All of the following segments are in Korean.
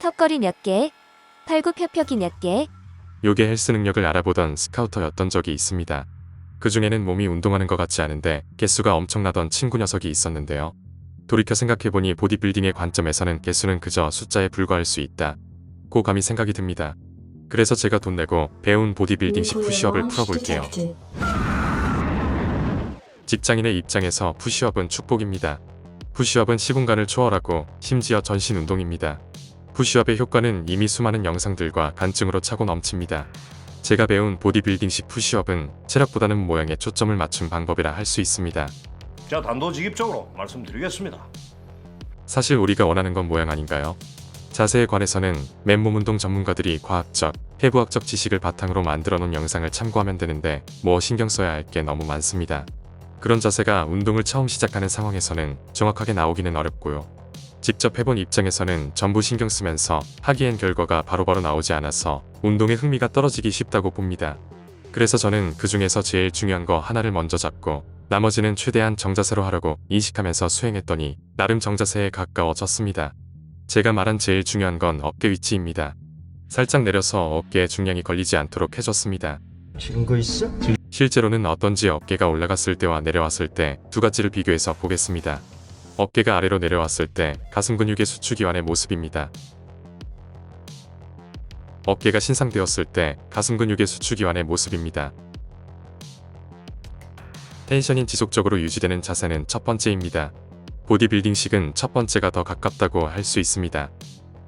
턱걸이 몇 개, 팔굽혀펴기 몇 개. 요괴 헬스 능력을 알아보던 스카우터였던 적이 있습니다. 그 중에는 몸이 운동하는 것 같지 않은데 개수가 엄청나던 친구 녀석이 있었는데요. 돌이켜 생각해보니 보디빌딩의 관점에서는 개수는 그저 숫자에 불과할 수 있다. 고 감히 생각이 듭니다. 그래서 제가 돈 내고 배운 보디빌딩식 푸시업을 풀어볼게요. 직장인의 입장에서 푸시업은 축복입니다. 푸시업은 시공간을 초월하고 심지어 전신 운동입니다. 푸시업의 효과는 이미 수많은 영상들과 간증으로 차고 넘칩니다. 제가 배운 보디빌딩식 푸시업은 체력보다는 모양에 초점을 맞춘 방법이라 할 수 있습니다. 자, 단도직입적으로 말씀드리겠습니다. 사실 우리가 원하는 건 모양 아닌가요? 자세에 관해서는 맨몸 운동 전문가들이 과학적, 해부학적 지식을 바탕으로 만들어 놓은 영상을 참고하면 되는데 뭐 신경 써야 할 게 너무 많습니다. 그런 자세가 운동을 처음 시작하는 상황에서는 정확하게 나오기는 어렵고요. 직접 해본 입장에서는 전부 신경 쓰면서 하기엔 결과가 바로바로 나오지 않아서 운동에 흥미가 떨어지기 쉽다고 봅니다. 그래서 저는 그 중에서 제일 중요한 거 하나를 먼저 잡고 나머지는 최대한 정자세로 하려고 인식하면서 수행했더니 나름 정자세에 가까워졌습니다. 제가 말한 제일 중요한 건 어깨 위치입니다. 살짝 내려서 어깨에 중량이 걸리지 않도록 해줬습니다. 증거 있어? 실제로는 어떤지 어깨가 올라갔을 때와 내려왔을 때 두 가지를 비교해서 보겠습니다. 어깨가 아래로 내려왔을 때 가슴 근육의 수축이완의 모습입니다. 어깨가 신상되었을 때 가슴 근육의 수축이완의 모습입니다. 텐션이 지속적으로 유지되는 자세는 첫 번째입니다. 보디빌딩식은 첫 번째가 더 가깝다고 할 수 있습니다.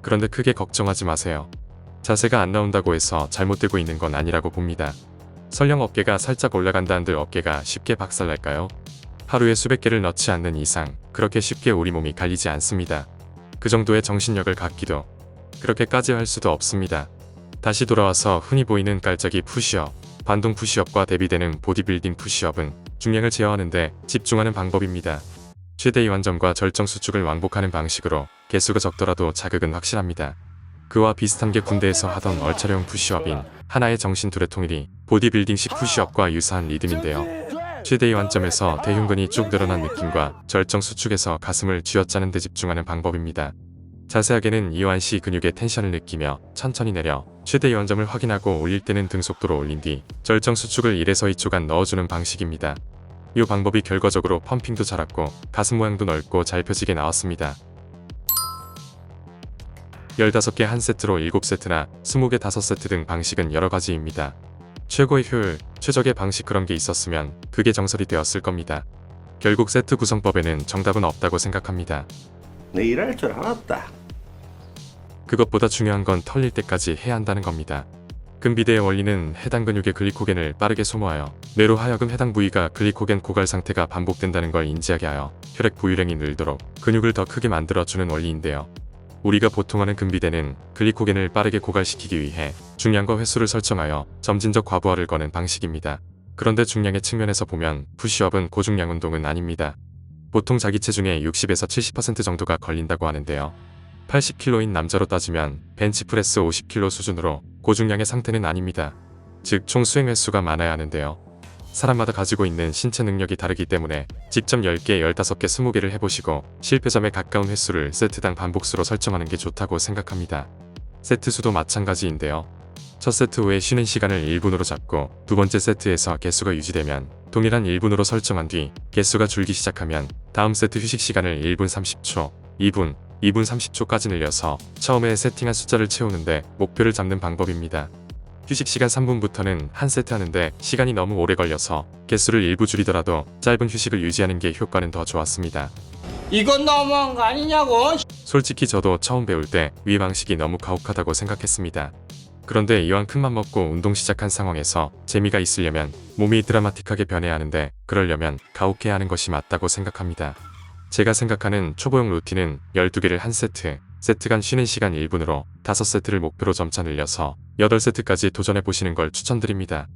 그런데 크게 걱정하지 마세요. 자세가 안 나온다고 해서 잘못되고 있는 건 아니라고 봅니다. 설령 어깨가 살짝 올라간다 한들 어깨가 쉽게 박살날까요? 하루에 수백 개를 넣지 않는 이상 그렇게 쉽게 우리 몸이 갈리지 않습니다. 그 정도의 정신력을 갖기도 그렇게까지 할 수도 없습니다. 다시 돌아와서 흔히 보이는 깔짝이 푸시업, 반동 푸시업과 대비되는 보디빌딩 푸시업은 중량을 제어하는데 집중하는 방법입니다. 최대 이완점과 절정 수축을 왕복하는 방식으로 개수가 적더라도 자극은 확실합니다. 그와 비슷한 게 군대에서 하던 얼차려용 푸시업인 하나의 정신 둘의 통일이 보디빌딩식 푸시업과 유사한 리듬인데요. 최대 이완점에서 대흉근이 쭉 늘어난 느낌과 절정 수축에서 가슴을 쥐어짜는 데 집중하는 방법입니다. 자세하게는 이완 시 근육의 텐션을 느끼며 천천히 내려 최대 이완점을 확인하고 올릴 때는 등 속도로 올린 뒤 절정 수축을 1에서 2초간 넣어주는 방식입니다. 이 방법이 결과적으로 펌핑도 잘았고 가슴 모양도 넓고 잘 펴지게 나왔습니다. 15개 한 세트로 7세트나 20개 5세트 등 방식은 여러 가지입니다. 최고의 효율, 최적의 방식 그런 게 있었으면 그게 정설이 되었을 겁니다. 결국 세트 구성법에는 정답은 없다고 생각합니다. 내 일할 줄 알았다. 그것보다 중요한 건 털릴 때까지 해야 한다는 겁니다. 근비대의 원리는 해당 근육의 글리코겐을 빠르게 소모하여 뇌로 하여금 해당 부위가 글리코겐 고갈 상태가 반복된다는 걸 인지하게 하여 혈액 보유량이 늘도록 근육을 더 크게 만들어주는 원리인데요. 우리가 보통 하는 근비대는 글리코겐을 빠르게 고갈시키기 위해 중량과 횟수를 설정하여 점진적 과부하를 거는 방식입니다. 그런데 중량의 측면에서 보면 푸시업은 고중량 운동은 아닙니다. 보통 자기 체중의 60에서 70% 정도가 걸린다고 하는데요. 80kg인 남자로 따지면 벤치프레스 50kg 수준으로 고중량의 상태는 아닙니다. 즉 총 수행 횟수가 많아야 하는데요. 사람마다 가지고 있는 신체 능력이 다르기 때문에 직접 10개, 15개, 20개를 해보시고 실패점에 가까운 횟수를 세트당 반복수로 설정하는 게 좋다고 생각합니다. 세트 수도 마찬가지인데요. 첫 세트 후에 쉬는 시간을 1분으로 잡고 두 번째 세트에서 개수가 유지되면 동일한 1분으로 설정한 뒤 개수가 줄기 시작하면 다음 세트 휴식 시간을 1분 30초, 2분 30초까지 늘려서 처음에 세팅한 숫자를 채우는데 목표를 잡는 방법입니다. 휴식 시간 3분부터는 한 세트 하는데 시간이 너무 오래 걸려서 개수를 일부 줄이더라도 짧은 휴식을 유지하는 게 효과는 더 좋았습니다. 이건 너무한 거 아니냐고? 솔직히 저도 처음 배울 때 위 방식이 너무 가혹하다고 생각했습니다. 그런데 이왕 큰맘 먹고 운동 시작한 상황에서 재미가 있으려면 몸이 드라마틱하게 변해야 하는데 그러려면 가혹해야 하는 것이 맞다고 생각합니다. 제가 생각하는 초보용 루틴은 12개를 한 세트, 세트 간 쉬는 시간 1분으로 5세트를 목표로 점차 늘려서 8세트까지 도전해보시는 걸 추천드립니다.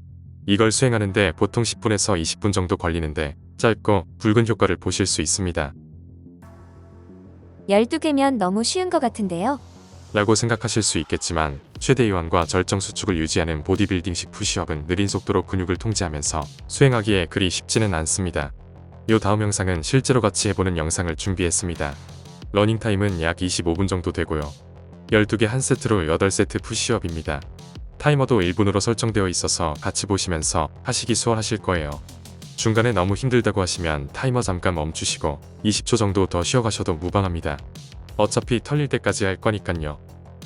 이걸 수행하는데 보통 10분에서 20분 정도 걸리는데 짧고 붉은 효과를 보실 수 있습니다. 12개면 너무 쉬운 것 같은데요. 라고 생각하실 수 있겠지만 최대 이완과 절정 수축을 유지하는 보디빌딩식 푸시업은 느린 속도로 근육을 통제하면서 수행하기에 그리 쉽지는 않습니다. 요 다음 영상은 실제로 같이 해보는 영상을 준비했습니다. 러닝타임은 약 25분 정도 되고요. 12개 한 세트로 8세트 푸시업입니다. 타이머도 1분으로 설정되어 있어서 같이 보시면서 하시기 수월하실 거예요. 중간에 너무 힘들다고 하시면 타이머 잠깐 멈추시고 20초 정도 더 쉬어가셔도 무방합니다. 어차피 털릴 때까지 할 거니깐요.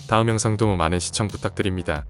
다음 영상도 많은 시청 부탁드립니다.